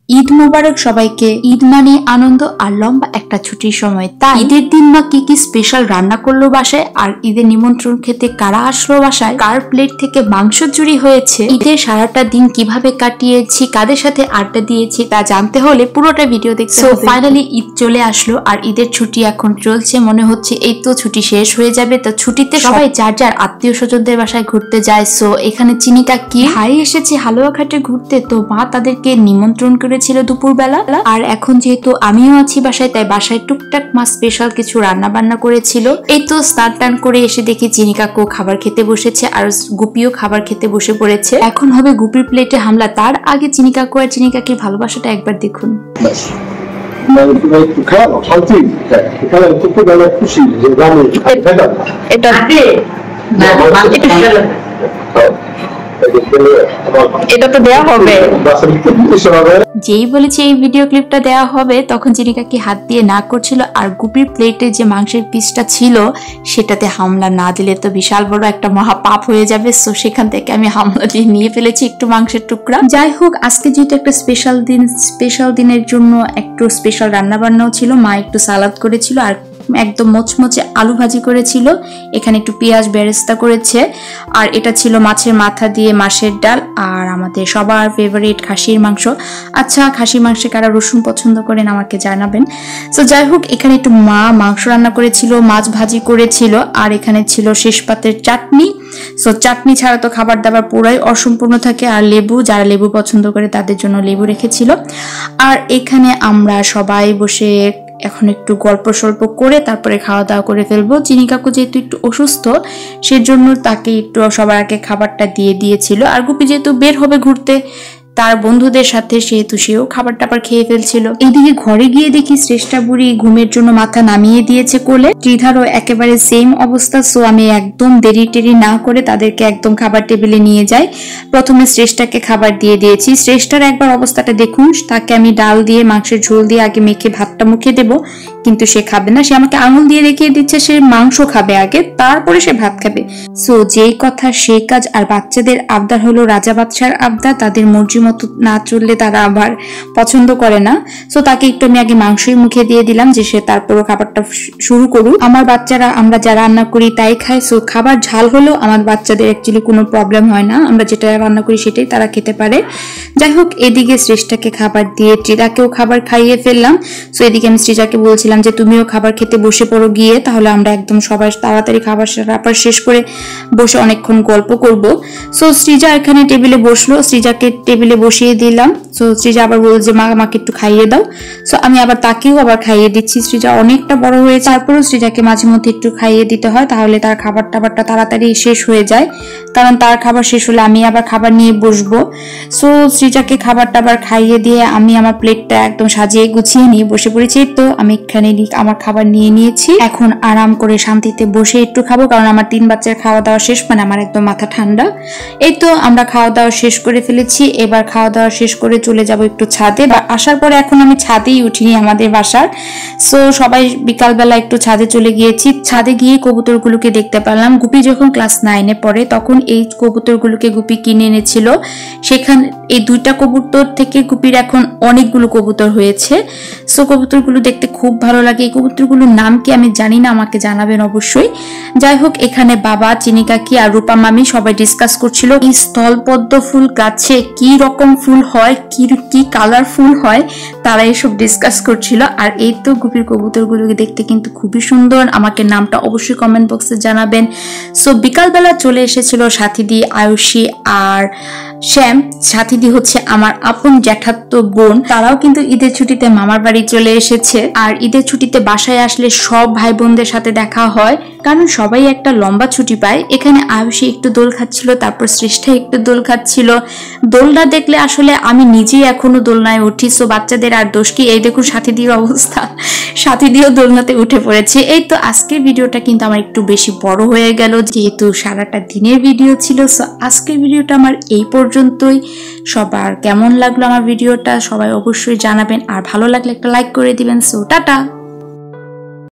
ঈদ মোবারক সবাইকে। ঈদ মানে আনন্দ আর লম্বা একটা ছুটির সময়, তাই ঈদের দিন মা কি কি স্পেশাল রান্না করলো বাসায়, আর ঈদের নিমন্ত্রণ খেতে কারা আসলো বাসায়, কার প্লেট থেকে মাংস চুরি হয়েছে, ঈদের সারাটা দিন কিভাবে কাটিয়েছি, কাদের সাথে আড্ডা দিয়েছি, তা জানতে হলে পুরোটা ভিডিও দেখতে হবে। ফাইনালি ঈদ চলে আসলো আর ঈদের ছুটি এখন চলছে। মনে হচ্ছে এই তো ছুটি শেষ হয়ে যাবে। তো ছুটিতে সবাই যার যার আত্মীয় স্বজনদের বাসায় ঘুরতে যায়। সো এখানে চিনিটা কি ভাই এসেছে হালুয়াঘাটে ঘুরতে, তো মা তাদেরকে নিমন্ত্রণ করেছিল দুপুরবেলা। আর এখন যেহেতু আমিও আছি বাসায়, তাই বাসায় টুকটাক মা স্পেশাল কিছু রান্না বান্না করেছিল। এই তো স্নান টান করে এসে দেখি চিনি কাকু খাবার খেতে বসেছে আর গুপিও খাবার খেতে বসে পড়েছে। এখন হবে গুপির প্লেটে হামলা। তার আগে চিনি কাকু আর চিনি কাকির ভালোবাসাটা একবার দেখুন। এটা তো দেয়া হবে। যেই বলেছে এই ভিডিও ক্লিপটা দেওয়া হবে, তখন চিনি কাকি হাত দিয়ে না করছিল আর গুপির প্লেটে যে মাংসের পিসটা ছিল সেটাতে হামলা না দিলে তো বিশাল বড় একটা মহা পাপ হয়ে যাবে। সো সেখান থেকে আমি হামলা দিয়ে নিয়ে ফেলেছি একটু মাংসের টুকরা। যাই হোক, আজকে যেহেতু একটা স্পেশাল দিনের জন্য একটু স্পেশাল রান্না বান্নাও ছিল। মা একটু সালাদ করেছিল আর একদম মোচমোচে আলু ভাজি করেছিল। এখানে একটু পেঁয়াজ বেরেস্তা করেছে আর এটা ছিল মাছের মাথা দিয়ে মাছের ডাল আর আমাদের সবার ফেভারিট খাসির মাংস। আচ্ছা, খাসির মাংসে কারা রসুন পছন্দ করেন আমাকে জানাবেন। সো যাই হোক, এখানে একটু মা মাংস রান্না করেছিল, মাছ ভাজি করেছিল আর এখানে ছিল শেষ পাতের চাটনি। সো চাটনি ছাড়া তো খাবার দাবার পুরাই অসম্পূর্ণ থাকে। আর লেবু, যারা লেবু পছন্দ করে তাদের জন্য লেবু রেখেছিল। আর এখানে আমরা সবাই বসে এখন একটু গল্প সল্প করে তারপরে খাওয়া দাওয়া করে ফেলবো। চিনি কাকু যেহেতু একটু অসুস্থ, সেজন্য তাকে একটু সবার আগে খাবারটা দিয়ে দিয়েছিল। আর গুপি যেহেতু বের হবে ঘুরতে তার বন্ধুদের সাথে, সেহেতু সেও খাবার টাবার খেয়ে ফেলছিল। এইদিকে ঘরে গিয়ে দেখি শ্রেষ্ঠা বুড়ি ঘুমের জন্য মাথা নামিয়ে দিয়েছে কোলে। ত্রিধারও একেবারে সেম অবস্থা। সো আমি একদম দেরি টেরি না করে তাদেরকে একদম খাবার টেবিলে নিয়ে যাই। প্রথমে শ্রেষ্ঠাকে খাবার দিয়ে দিয়েছি। শ্রেষ্ঠার একবার অবস্থাটা দেখুন। তাকে আমি ডাল দিয়ে মাংসের ঝোল দিয়ে আগে মেখে ভাতটা মুখে দেবো, কিন্তু সে খাবে না। সে আমাকে আঙুল দিয়ে দেখিয়ে দিচ্ছে সে মাংস খাবে আগে, তারপরে সে ভাত খাবে। সো যেই কথা সেই কাজ। আর বাচ্চাদের আবদার হলো রাজা বাদশার আবদার, তাদের মর্জি মতো না চললে তারা আবার পছন্দ করে না। সো তাকে একটু আমি আগে মাংসই মুখে দিয়ে দিলাম যে সে তারপরও খাবারটা শুরু করুক। আমার বাচ্চারা আমরা যা রান্না করি তাই খায়। সো খাবার ঝাল হলেও আমার বাচ্চাদের অ্যাকচুয়ালি কোনো প্রবলেম হয় না, আমরা যেটা রান্না করি সেটাই তারা খেতে পারে। যাই হোক, এদিকে শ্রেষ্ঠাকে খাবার দিয়ে ত্রিজাকেও খাবার খাইয়ে ফেললাম। সো এদিকে আমি শ্রীজাকে বলছিলাম যে তুমিও খাবার খেতে বসে পড়ো গিয়ে, তাহলে আমরা একদম সবাই তাড়াতাড়ি খাবার শেষ করে বসে অনেকক্ষণ গল্প করব। সো শ্রীজা এখানে টেবিলে বসলো, শ্রীজাকে টেবিলে বসিয়ে দিলাম। সো শ্রীজা আবার বলল যে মা আমাকে একটু খাইয়ে দাও। সো আমি আবার তাকেও আবার খাইয়ে দিচ্ছি। শ্রীজা অনেকটা বড় হয়েছে, তারপরেও শ্রীজাকে মাঝে মধ্যে একটু খাইয়ে দিতে হয়, তাহলে তার খাবার টাবারটা তাড়াতাড়ি শেষ হয়ে যায়। কারণ তার খাবার শেষ হলে আমি আবার খাবার নিয়ে বসবো। সো শ্রীজাকে খাবার টাবার খাইয়ে দিয়ে আমি আমার প্লেটটা একদম সাজিয়ে গুছিয়ে নিয়ে বসে পড়েছি। তো আমি এখানে আমার খাবার নিয়ে নিয়েছি। এখন আরাম করে শান্তিতে বসে একটু খাবো, কারণ আমার 3 বাচ্চার খাওয়া দাওয়া শেষ, মানে আমার একদম মাথা ঠান্ডা। এই তো আমরা খাওয়া দাওয়া শেষ করে ফেলেছি। এবার খাওয়া দাওয়া শেষ করে চলে যাব একটু ছাদে। আসার পরে এখন আমি ছাদেই উঠিনি আমাদের বাসার। সো সবাই বিকালবেলা একটু ছাদে চলে গিয়েছি। ছাদে গিয়ে কবুতরগুলোকে দেখতে পেলাম। গুপি যখন ক্লাস 9-এ পড়ে তখন এই কবুতরগুলোকে গুপি কিনে এনেছিল। সেখানে এই 2টা কবুতর থেকে গুপির এখন অনেকগুলো কবুতর হয়েছে। সো কবুতরগুলো দেখতে খুব ভালো লাগে। এই কবুতরগুলোর নাম কি আমি জানি না, আমাকে জানাবেন অবশ্যই। যাই হোক, এখানে বাবা, চিনি কাকি আর রূপা মামি সবাই ডিসকাস করছিল এই স্থলপদ্ম ফুল গাছে কি রকম ফুল হয়, কি কালার ফুল হয়, তারা এসব ডিসকাস করছিল। আর এই তো গুপির কবুতরগুলোকে দেখতে কিন্তু খুবই সুন্দর। আমাকে নামটা অবশ্যই কমেন্ট বক্সে জানাবেন। সো বিকালবেলা চলে এসেছিল সাথীদি, আয়ুষী আর শ্যাম। সাথীদি হচ্ছে আমার আপন জ্যাঠাতো বোন। তারাও কিন্তু ঈদের ছুটিতে মামার বাড়ি চলে এসেছে। আর ঈদের ছুটিতে বাসায় আসলে সব ভাই বোনদের সাথে দেখা হয়, কারণ সবাই একটা লম্বা ছুটি পায়। এখানে আয়ুষী একটু দোল খাচ্ছিল, তারপর শ্রেষ্ঠা একটু দোল খাচ্ছিল। দোলনা দেখলে আসলে আমি নিজেই এখনো দোলনায় উঠি। সো বাচ্চাদের আর দোষ কি? এই দেখুন সাথীদির অবস্থা, সাথীদিও দোলনাতে উঠে পড়েছে। এই তো আজকের ভিডিওটা কিন্তু আমার একটু বেশি বড় হয়ে গেল, যেহেতু সারাটা দিনের ভিডিও ছিল। সো আজকের ভিডিওটা আমার এই পর্যন্তই। সবার কেমন লাগলো আমার ভিডিওটা সবাই অবশ্যই জানাবেন, আর ভালো লাগলে একটা লাইক করে দিবেন। So tata.